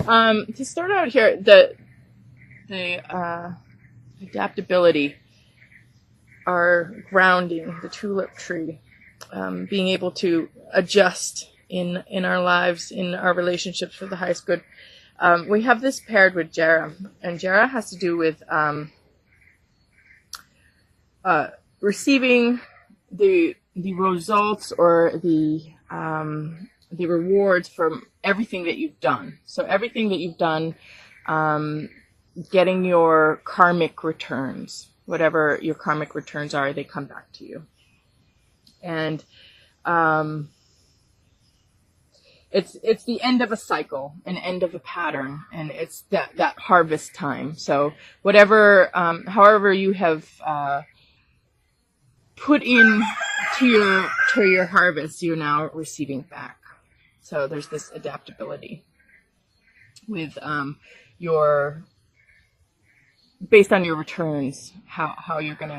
To start out here, the adaptability, our grounding, the tulip tree, being able to adjust in our lives, in our relationships for the highest good. We have this paired with Jera, and Jera has to do with receiving the results or the rewards from everything that you've done. So everything that you've done, getting your karmic returns, whatever your karmic returns are, they come back to you. And it's the end of a cycle, an end of a pattern, and it's that harvest time. So whatever, however you have put in to your harvest, you're now receiving back. So there's this adaptability with your, based on your returns, how you're going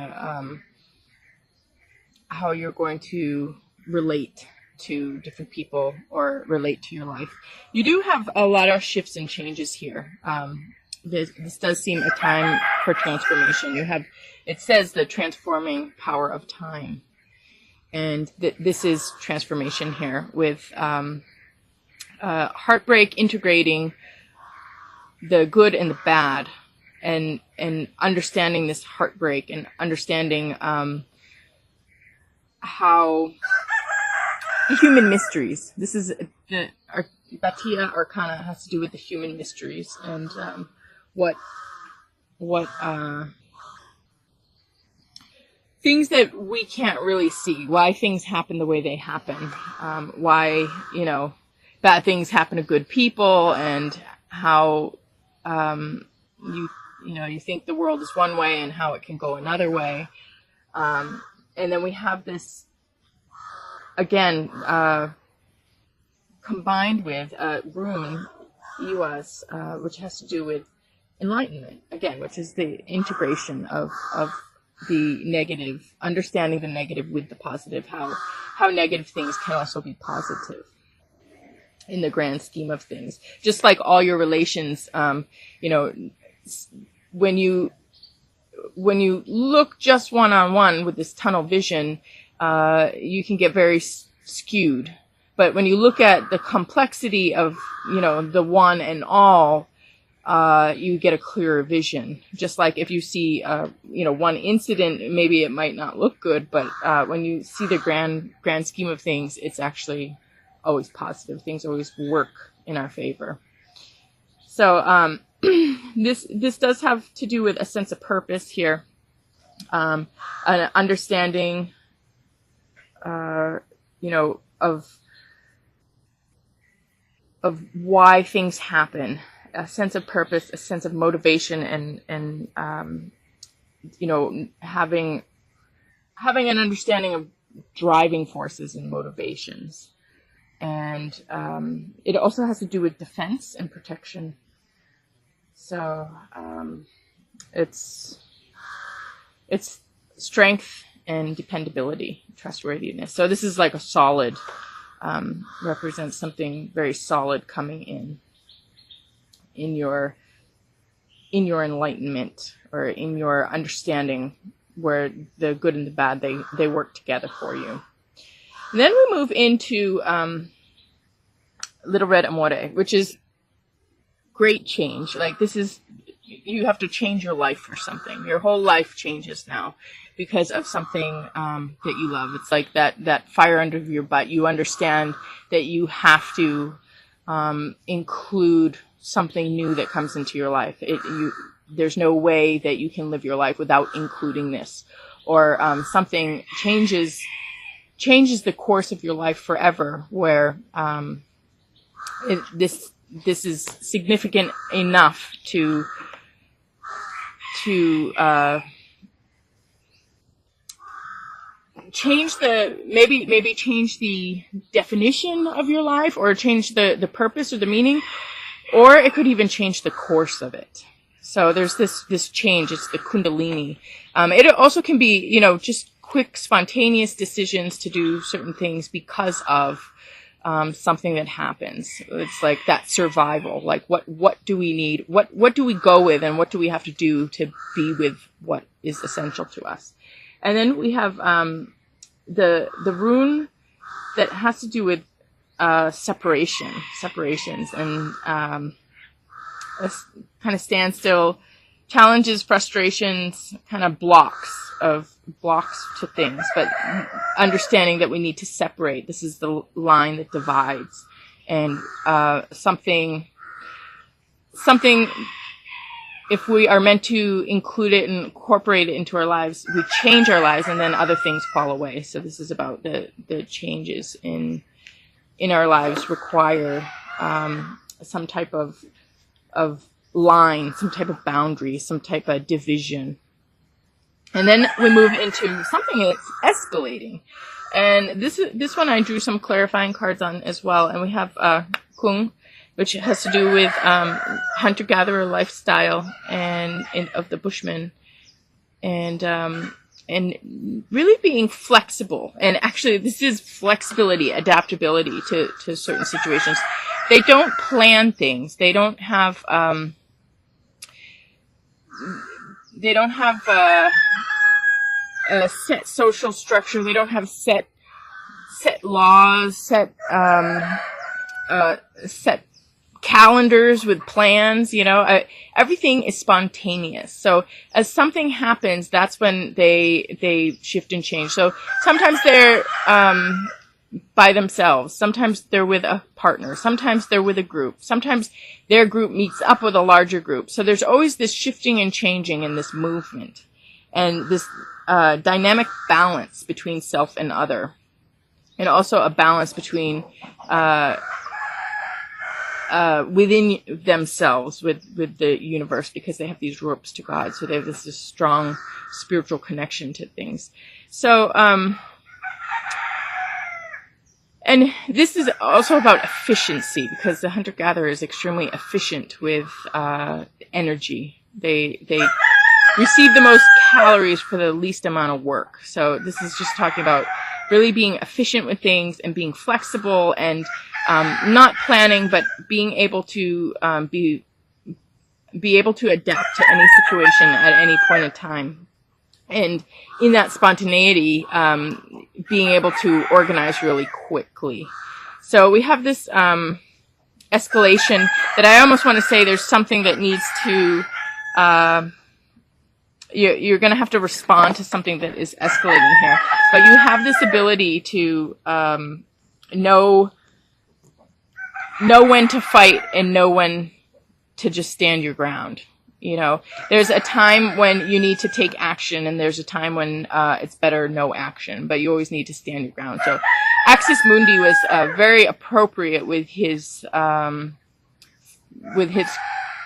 to relate to different people or relate to your life. You do have a lot of shifts and changes here. This does seem a time for transformation. It says the transforming power of time. And this is transformation here with heartbreak, integrating the good and the bad, and understanding this heartbreak and understanding how the human mysteries. This is the Bhatia Arcana has to do with the human mysteries and what things that we can't really see, why things happen the way they happen, why, bad things happen to good people, and how you think the world is one way and how it can go another way. And then we have this, again, combined with rune, Iwas, which has to do with enlightenment, again, which is the integration of the negative, understanding the negative with the positive, how negative things can also be positive in the grand scheme of things. Just like all your relations, when you look just one-on-one with this tunnel vision, you can get very skewed. But when you look at the complexity of, the one and all, you get a clearer vision. Just like if you see, one incident, maybe it might not look good, but when you see the grand scheme of things, it's actually always positive. Things always work in our favor. So this does have to do with a sense of purpose here, an understanding, of why things happen. A sense of purpose, a sense of motivation, and having an understanding of driving forces and motivations. And it also has to do with defense and protection. So it's strength and dependability, trustworthiness. So this is like a solid, represents something very solid coming in your enlightenment, or in your understanding where the good and the bad, they work together for you. And then we move into Little Red Amore, which is great change. Like, this is, you have to change your life for something. Your whole life changes now because of something that you love. It's like that fire under your butt. You understand that you have to include something new that comes into your life. There's no way that you can live your life without including this, or something changes the course of your life forever, where this is significant enough to change maybe change the definition of your life, or change the purpose or the meaning, or it could even change the course of it. So there's this change. It's the Kundalini. It also can be, just quick, spontaneous decisions to do certain things because of something that happens. It's like that survival. Like what do we need? What do we go with, and what do we have to do to be with what is essential to us? And then we have the rune that has to do with separations, and a kind of standstill, challenges, frustrations, kind of blocks to things, but understanding that we need to separate. This is the line that divides, and something, if we are meant to include it and incorporate it into our lives, we change our lives, and then other things fall away. So this is about the changes in our lives require some type of line, some type of boundary, some type of division. And then we move into something that's escalating. And this one I drew some clarifying cards on as well. And we have Kung, which has to do with hunter-gatherer lifestyle and of the Bushmen, and really being flexible. And actually, this is flexibility, adaptability to certain situations. They don't plan things. They don't have a set social structure. They don't have set laws, set calendars with plans. Everything is spontaneous. So as something happens, that's when they shift and change. So sometimes they're by themselves. Sometimes they're with a partner. Sometimes they're with a group. Sometimes their group meets up with a larger group. So there's always this shifting and changing in this movement, and this dynamic balance between self and other, and also a balance between within themselves with the universe, because they have these ropes to God. So they have this strong spiritual connection to things. So and this is also about efficiency, because the hunter-gatherer is extremely efficient with energy. They receive the most calories for the least amount of work. So this is just talking about really being efficient with things and being flexible, and not planning, but being able to be able to adapt to any situation at any point in time. And in that spontaneity, being able to organize really quickly. So we have this escalation that I almost want to say there's something that needs to, you're going to have to respond to something that is escalating here. But you have this ability to know when to fight and know when to just stand your ground. There's a time when you need to take action, and there's a time when it's better no action, but you always need to stand your ground. So Axis Mundi was very appropriate with his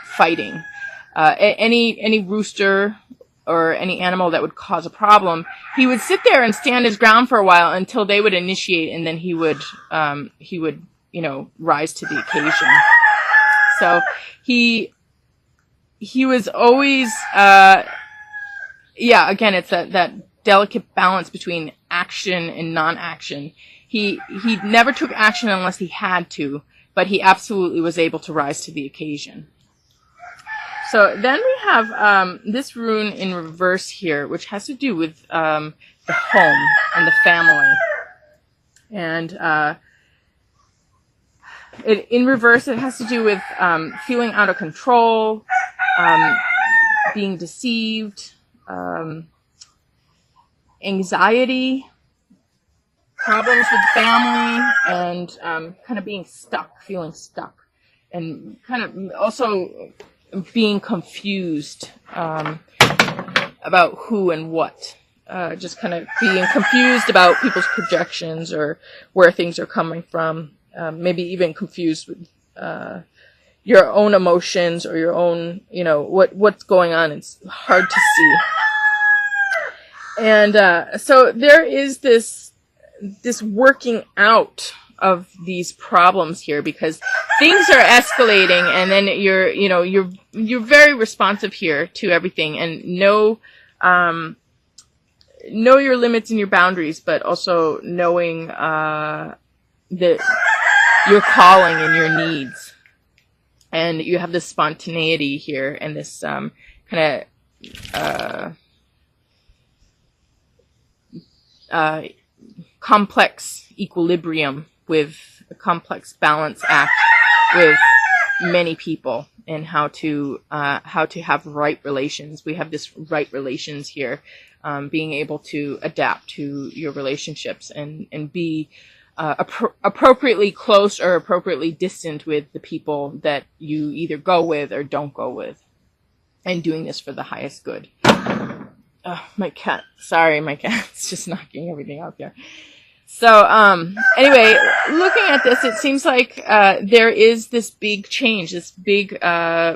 fighting. Any rooster or any animal that would cause a problem, he would sit there and stand his ground for a while until they would initiate, and then he would rise to the occasion. So he was always, again, it's that delicate balance between action and non-action. He never took action unless he had to, but he absolutely was able to rise to the occasion. So then we have this rune in reverse here, which has to do with the home and the family. And in reverse, it has to do with feeling out of control, being deceived, anxiety, problems with family, and kind of being stuck, feeling stuck, and kind of also being confused about who and what. Just kind of being confused about people's projections or where things are coming from. Maybe even confused with your own emotions or your own, what's going on. It's hard to see. And so there is this working out of these problems here, because things are escalating, and then you're very responsive here to everything, and know your limits and your boundaries, but also knowing that your calling and your needs. And you have this spontaneity here and this kind of complex equilibrium with a complex balance act with many people, and how to have right relations. We have this right relations here, being able to adapt to your relationships and be appropriately close or appropriately distant with the people that you either go with or don't go with, and doing this for the highest good. My cat's just knocking everything out there. So, anyway, looking at this, it seems like, there is this big change, this big,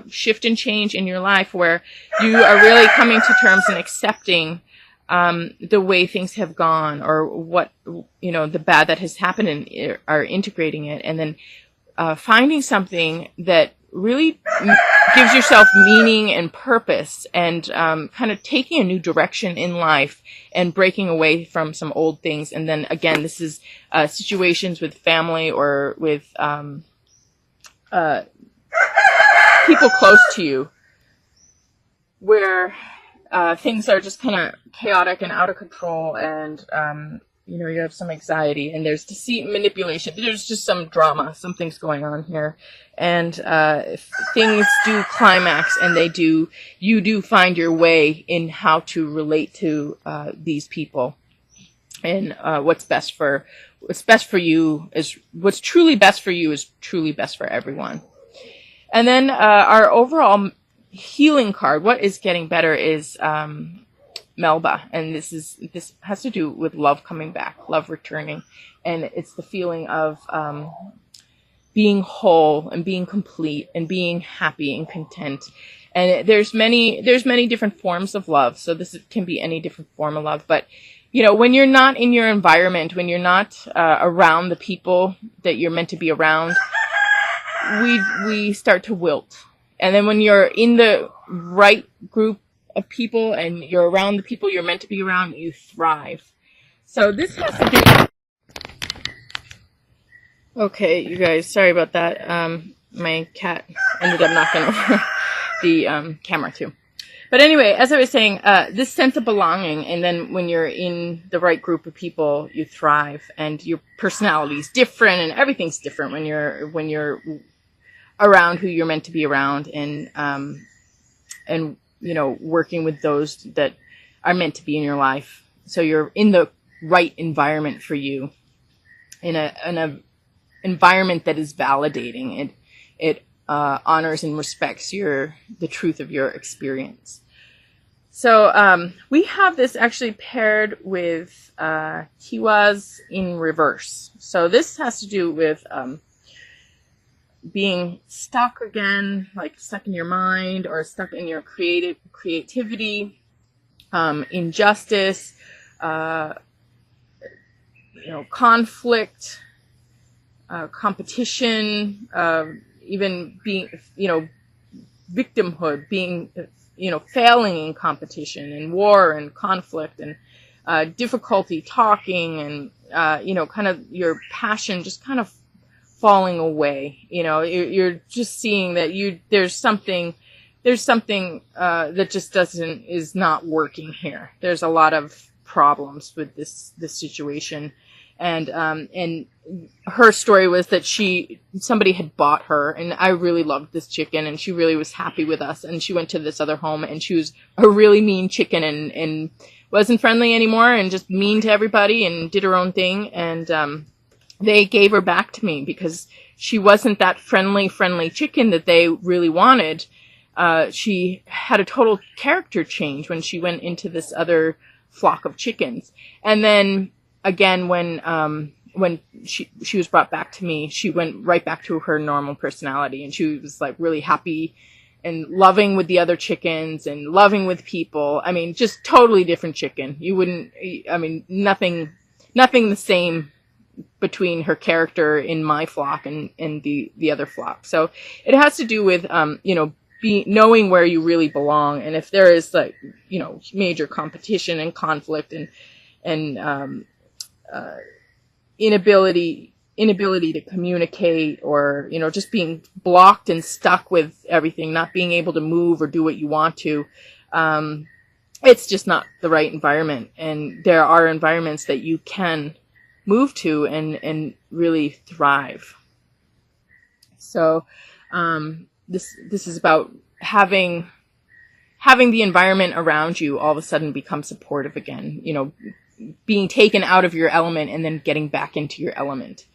shift and change in your life where you are really coming to terms and accepting, the way things have gone, or what, the bad that has happened, and are integrating it, and then, finding something that really gives yourself meaning and purpose, and kind of taking a new direction in life and breaking away from some old things. And then again, this is situations with family or with people close to you where things are just kind of chaotic and out of control, and you have some anxiety, and there's deceit and manipulation. There's just some drama, something's going on here. And if things do climax, and you do find your way in how to relate to these people, and what's truly best for you is truly best for everyone. And then our overall healing card, what is getting better, is Melba, and this has to do with love coming back, love returning, and it's the feeling of being whole and being complete and being happy and content. And there's many different forms of love, so this can be any different form of love. But when you're not in your environment, when you're not around the people that you're meant to be around, we start to wilt. And then when you're in the right group of people and you're around the people you're meant to be around, you thrive. So this has to do... Okay, you guys, sorry about that. My cat ended up knocking over the camera too. But anyway, as I was saying, this sense of belonging, and then when you're in the right group of people, you thrive, and your personality is different, and everything's different when you're around who you're meant to be around, and working with those that are meant to be in your life. So you're in the right environment for you, in a environment that is validating. It honors and respects the truth of your experience. So we have this actually paired with Kiwas in reverse. So this has to do with being stuck again, like stuck in your mind, or stuck in your creativity, injustice, conflict, competition, even being, victimhood, being, failing in competition and war and conflict, and difficulty talking, and, kind of your passion just kind of falling away. You're just seeing that there's something that just is not working here. There's a lot of problems with this situation. And her story was that somebody had bought her, and I really loved this chicken, and she really was happy with us, and she went to this other home, and she was a really mean chicken, and wasn't friendly anymore, and just mean to everybody, and did her own thing. And they gave her back to me because she wasn't that friendly chicken that they really wanted. She had a total character change when she went into this other flock of chickens. And then again, when she was brought back to me, she went right back to her normal personality, and she was like really happy and loving with the other chickens and loving with people. I mean, just totally different chicken. Nothing the same between her character in my flock and the other flock. So it has to do with, knowing where you really belong. And if there is major competition and conflict and inability inability to communicate, or, you know, just being blocked and stuck with everything, not being able to move or do what you want to, it's just not the right environment. And there are environments that you can move to and really thrive. So, this is about having the environment around you all of a sudden become supportive again, you know, being taken out of your element and then getting back into your element.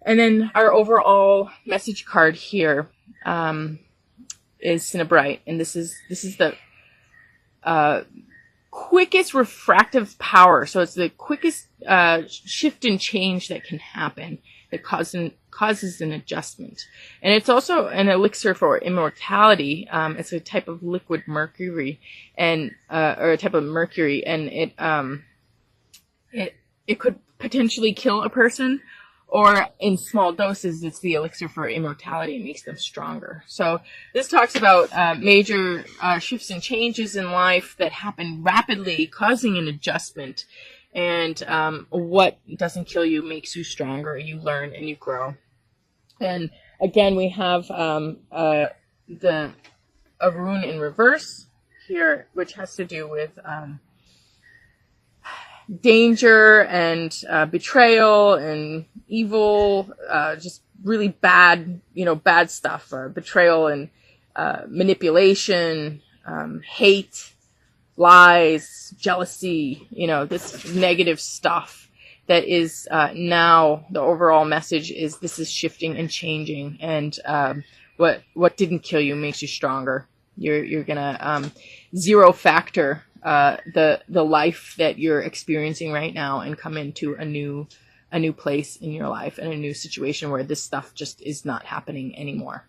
And then our overall message card here, is Cinnabrite. And this is the, quickest refractive power. So it's the quickest, shift and change that can happen that causes an adjustment. And it's also an elixir for immortality. It's a type of liquid mercury or a type of mercury, and it could potentially kill a person, or in small doses, it's the elixir for immortality. It makes them stronger. So this talks about major shifts and changes in life that happen rapidly, causing an adjustment. And what doesn't kill you makes you stronger. You learn and you grow. And again, we have a rune in reverse here, which has to do with danger and betrayal and evil, just really bad, bad stuff, betrayal and manipulation, hate, lies, jealousy, this negative stuff that is now the overall message is this is shifting and changing. And what didn't kill you makes you stronger. You're gonna zero factor the life that you're experiencing right now and come into a new place in your life and a new situation where this stuff just is not happening anymore.